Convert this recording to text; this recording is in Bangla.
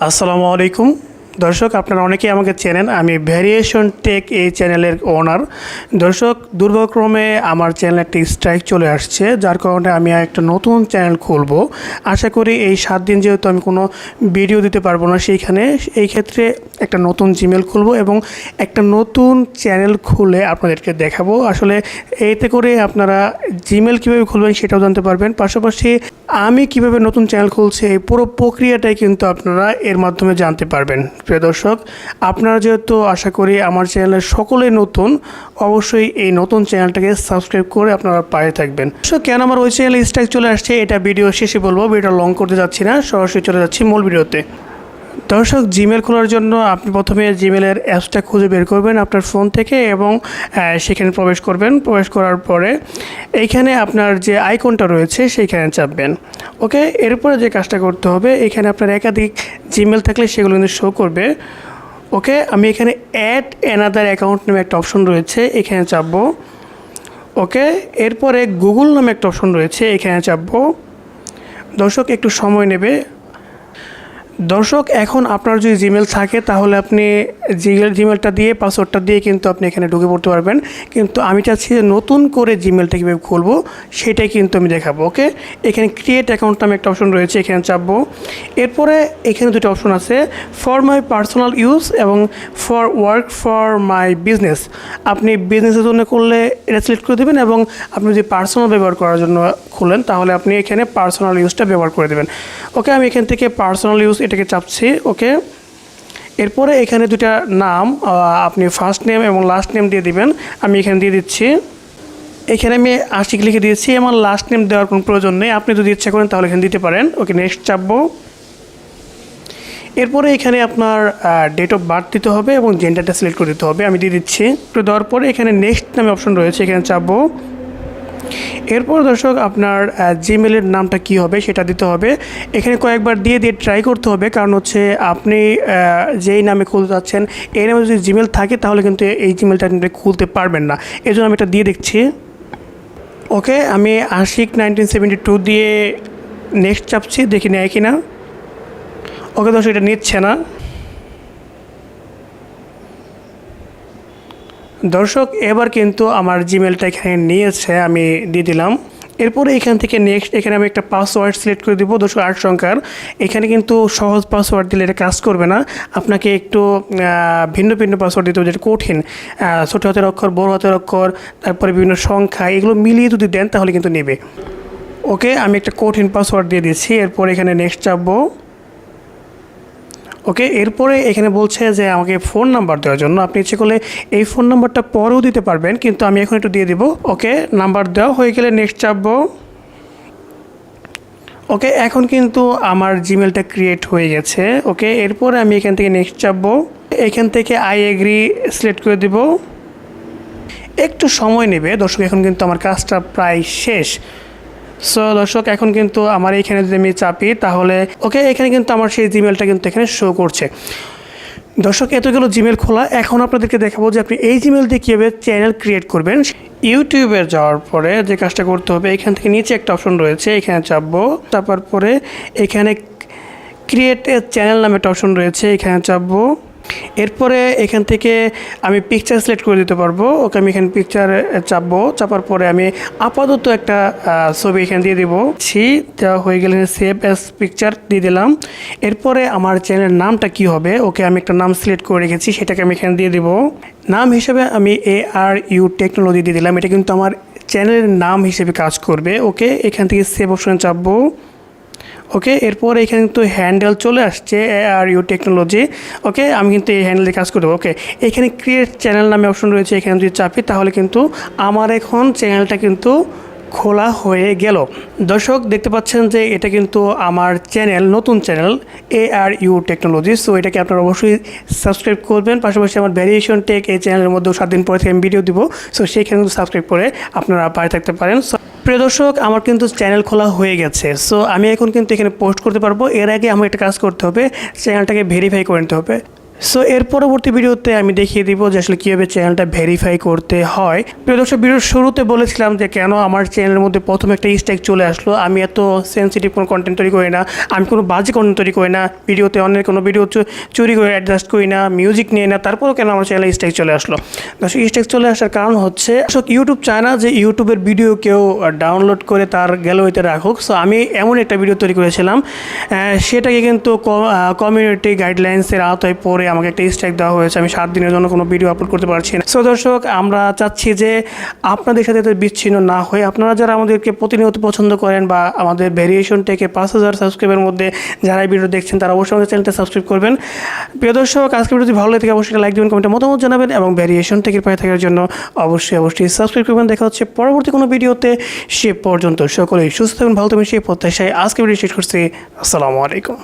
আসসালামু আলাইকুম দর্শক, আপনারা অনেকেই আমাকে চেনেন। আমি ভ্যারিয়েশন টেক এই চ্যানেলের ওনার। দর্শক, দুর্ভাগ্যক্রমে আমার চ্যানেলে একটি স্ট্রাইক চলে আসছে, যার কারণে আমি একটা নতুন চ্যানেল খুলব। আশা করি এই 7 দিন যেহেতু আমি কোনো ভিডিও দিতে পারবো না, এই ক্ষেত্রে একটা নতুন জিমেল খুলব এবং একটা নতুন চ্যানেল খুলে আপনাদেরকে দেখাবো। আসলে এতে করে আপনারা জিমেল কীভাবে খুলবেন সেটাও জানতে পারবেন, পাশাপাশি আমি কিভাবে নতুন চ্যানেল খুলছি এই পুরো প্রক্রিয়াটাই কিন্তু আপনারা এর মাধ্যমে জানতে পারবেন। প্রিয় দর্শক, আপনারা যেহেতু আশা করি আমার চ্যানেলের সকলেই নতুন, অবশ্যই এই নতুন চ্যানেলটাকে সাবস্ক্রাইব করে আপনারা পাশে থাকবেন। সো কেন আমার ওই চ্যানেলে স্ট্রাইক চলে আসছে এটা ভিডিও শেষে বলবো, ভিডিওটা লং করতে যাচ্ছি না, সরাসরি চলে যাচ্ছি মূল ভিডিওতে। দর্শক, জিমেল খোলার জন্য আপনি প্রথমে জিমেলের অ্যাপসটা খুঁজে বের করবেন আপনার ফোন থেকে এবং সেখানে প্রবেশ করবেন। প্রবেশ করার পরে এইখানে আপনার যে আইকনটা রয়েছে সেইখানে চাপবেন। ওকে, এরপরে যে কাজটা করতে হবে, এখানে আপনার একাধিক জিমেল থাকলে সেগুলো কিন্তু শো করবে। ওকে, আমি এখানে অ্যাড অ্যানাদার অ্যাকাউন্ট নামে একটা অপশন রয়েছে, এখানে চাপবো। ওকে, এরপরে গুগল নামে একটা অপশন রয়েছে, এখানে চাপবো। দর্শক, একটু সময় নেবে। দর্শক, এখন আপনার যদি জিমেল থাকে তাহলে আপনি জিমেলটা দিয়ে পাসওয়ার্ডটা দিয়ে কিন্তু আপনি এখানে ঢুকে পড়তে পারবেন, কিন্তু আমি চাচ্ছি যে নতুন করে জিমেলটা কীভাবে খুলবো সেটাই কিন্তু আমি দেখাবো। ওকে, এখানে ক্রিয়েট অ্যাকাউন্ট নামে একটা অপশন রয়েছে, এখানে চাপবো। এরপরে এখানে দুটো অপশন আছে, ফর মাই পার্সোনাল ইউজ এবং for work for my business. আপনি বিজনেসের জন্য করলে এটা সিলেক্ট করে দেবেন, এবং আপনি যদি পার্সোনাল ব্যবহার করার জন্য খুলেন তাহলে আপনি এখানে পার্সোনাল ইউজটা ব্যবহার করে দেবেন। ওকে, আমি এখান থেকে পার্সোনাল ইউজ এটাকে চাপছি। ওকে, এরপরে এখানে দুটা নাম, আপনি ফার্স্ট নেম এবং লাস্ট নেম দিয়ে দিবেন। আমি এখানে দিয়ে দিচ্ছি। এখানে আমি আশিক লিখে দিয়েছি, আমার লাস্ট নেম দেওয়ার কোনো প্রয়োজন নেই, আপনি যদি ইচ্ছা করেন তাহলে এখানে দিতে পারেন। ওকে, নেক্সট চাপবো। এরপরে এখানে আপনার ডেট অফ বার্থ দিতে হবে এবং জেন্ডারটা সিলেক্ট করে দিতে হবে, আমি দিয়ে দিচ্ছি। দেওয়ার পরে এখানে নেক্সট নামে অপশন রয়েছে, এখানে চাপবো। এরপর দর্শক, আপনার জিমেলের নামটা কি হবে সেটা দিতে হবে। এখানে কয়েকবার দিয়ে ট্রাই করতে হবে, কারণ হচ্ছে আপনি যেই নামে খুলতে যাচ্ছেন এই নামে যদি জিমেল থাকে তাহলে কিন্তু এই জিমেলটা আপনি খুলতে পারবেন না, এই জন্য আমি এটা দিয়ে দেখছি। ওকে, আমি আশিক 1972 দিয়ে নেক্সট চাপছি, দেখি নেয় কি না। ওকে দর্শক, এটা নিচ্ছে না। দর্শক, এবার কিন্তু আমার জিমেলটা এখানে নিয়েছে, আমি দিয়ে দিলাম। এরপরে এখান থেকে নেক্সট এখানে আমি একটা পাসওয়ার্ড সিলেক্ট করে দেবো 208 সংখ্যার। এখানে কিন্তু সহজ পাসওয়ার্ড দিলে এটা কাজ করবে না, আপনাকে একটু ভিন্ন ভিন্ন পাসওয়ার্ড দিতে হবে, যেটা কঠিন, ছোটো হাতের অক্ষর, বড় হাতের অক্ষর, তারপরে বিভিন্ন সংখ্যা, এগুলো মিলিয়ে যদি দেন তাহলে কিন্তু নেবে। ওকে, আমি একটা কঠিন পাসওয়ার্ড দিয়ে দিচ্ছি। এরপর এখানে নেক্সট চাপবো। ওকে, এরপরে এখানে বলছে যে আমাকে ফোন নাম্বার দেওয়ার জন্য, আপনি ইচ্ছে করলে এই ফোন নাম্বারটা পরেও দিতে পারবেন, কিন্তু আমি এখন একটু দিয়ে দিব। ওকে, নাম্বার দেওয়া হয়ে গেলে নেক্সট চাপবো। ওকে, এখন কিন্তু আমার জিমেলটা ক্রিয়েট হয়ে গেছে। ওকে, এরপরে আমি এখান থেকে নেক্সট চাপবো। এখান থেকে আই এগ্রি সিলেক্ট করে দিব। একটু সময় নেবে দর্শক, এখন কিন্তু আমার কাজটা প্রায় শেষ। সো দর্শক, এখন কিন্তু আমার এইখানে যদি আমি চাপি তাহলে ওকে, এখানে কিন্তু আমার সেই জিমেলটা কিন্তু এখানে শো করছে। দর্শক, এত গেল জিমেল খোলা। এখন আপনাদেরকে দেখাবো যে আপনি এই জিমেল দিয়ে কীভাবে চ্যানেল ক্রিয়েট করবেন। ইউটিউবে যাওয়ার পরে যে কাজটা করতে হবে, এখান থেকে নিচে একটা অপশন রয়েছে, এখানে চাপবো। চাপার পরে এখানে ক্রিয়েট এ চ্যানেল নামে একটা অপশন রয়েছে, এখানে চাপবো। এরপরে এখান থেকে আমি পিকচার সিলেক্ট করে দিতে পারবো। ওকে, আমি এখানে পিকচার চাপবো। চাপার পরে আমি আপাতত একটা ছবি এখানে দিয়ে দেবো। দেওয়া হয়ে গেলে সেভ অ্যাজ পিকচার দিয়ে দিলাম। এরপরে আমার চ্যানেলের নামটা কি হবে, ওকে, আমি একটা নাম সিলেক্ট করে রেখেছি, সেটাকে আমি এখানে দিয়ে দেবো। নাম হিসেবে আমি ARU টেকনোলজি দিয়ে দিলাম, এটা কিন্তু আমার চ্যানেলের নাম হিসেবে কাজ করবে। ওকে, এখান থেকে সেভ অপশনে চাপবো। ওকে, এরপর এখানে কিন্তু হ্যান্ডেল চলে আসছে ARU টেকনোলজি। ওকে, আমি কিন্তু এই হ্যান্ডেলে কাজ করবো। ওকে, এখানে ক্রিয়েট চ্যানেল নামে অপশন রয়েছে, এখানে যদি চাপি তাহলে কিন্তু আমার এখন চ্যানেলটা কিন্তু খোলা হয়ে গেল। দর্শক, দেখতে পাচ্ছেন যে এটা কিন্তু আমার চ্যানেল, নতুন চ্যানেল ARU টেকনোলজি। সো এটাকে আপনারা অবশ্যই সাবস্ক্রাইব করবেন। পাশাপাশি আমার ভ্যারিয়েশন টেক এই চ্যানেলের মধ্যেও 7 দিন পরে থেকে আমি ভিডিও দিব, সো সেইখানে কিন্তু সাবস্ক্রাইব করে আপনারা পাশে থাকতে পারেন। প্রিয় দর্শক, আমার কিন্তু চ্যানেল খোলা হয়ে গেছে। সো আমি এখন কিন্তু এখানে পোস্ট করতে পারবো। এর আগে আমার একটা কাজ করতে হবে, চ্যানেলটাকে ভেরিফাই করে নিতে হবে। সো এর পরবর্তী ভিডিওতে আমি দেখিয়ে দিব যে আসলে কীভাবে চ্যানেলটা ভেরিফাই করতে হয়। প্রিয় দর্শক, ভিডিওর শুরুতে বলেছিলাম যে কেন আমার চ্যানেলের মধ্যে প্রথম একটা স্ট্রাইক চলে আসলো। আমি এত সেন্সিটিভ কোনো কন্টেন্ট তৈরি করি না, আমি কোনো বাজে কন্টেন্ট তৈরি করি না, ভিডিওতে অন্যের কোনো ভিডিও চুরি করে অ্যাডজাস্ট করি না, মিউজিক নিয়ে না, তারপরেও কেন আমার চ্যানেলে স্ট্রাইক চলে আসলো। দর্শক, স্ট্রাইক চলে আসার কারণ হচ্ছে ইউটিউব চায় না যে ইউটিউবের ভিডিও কেউ ডাউনলোড করে তার গ্যালারিতে রাখুক। সো আমি এমন একটা ভিডিও তৈরি করেছিলাম, সেটাকে কিন্তু কমিউনিটি গাইডলাইন্সের আওতায় পড়ে আমাকে একটা স্ট্রাইক দেওয়া হয়েছে। আমি 7 দিনের জন্য কোনো ভিডিও আপলোড করতে পারছি না। সো দর্শক, আমরা চাচ্ছি যে আপনাদের সাথে বিচ্ছিন্ন না হয়ে আপনারা যারা আমাদেরকে প্রতিনিয়ত পছন্দ করেন বা আমাদের ভেরিয়েশন টেকে 5000 সাবস্ক্রাইবের মধ্যে যারা এই ভিডিও দেখছেন তারা অবশ্যই আমাদের চ্যানেলটা সাবস্ক্রাইব করবেন। প্রিয় দর্শক, আজকের ভিডিও যদি ভালো লাগে অবশ্যই লাইক দেবেন, কমেন্টে মতামত জানাবেন এবং ভেরিয়েশন টেকের পাশে থাকার জন্য অবশ্যই সাবস্ক্রাইব করবেন। দেখা হচ্ছে পরবর্তী কোনো ভিডিওতে। সে পর্যন্ত সকলেই সুস্থ থাকবেন, ভালো থাকবেন সেই প্রত্যাশায় আজকে ভিডিও শেষ করছি। আসসালামু আলাইকুম।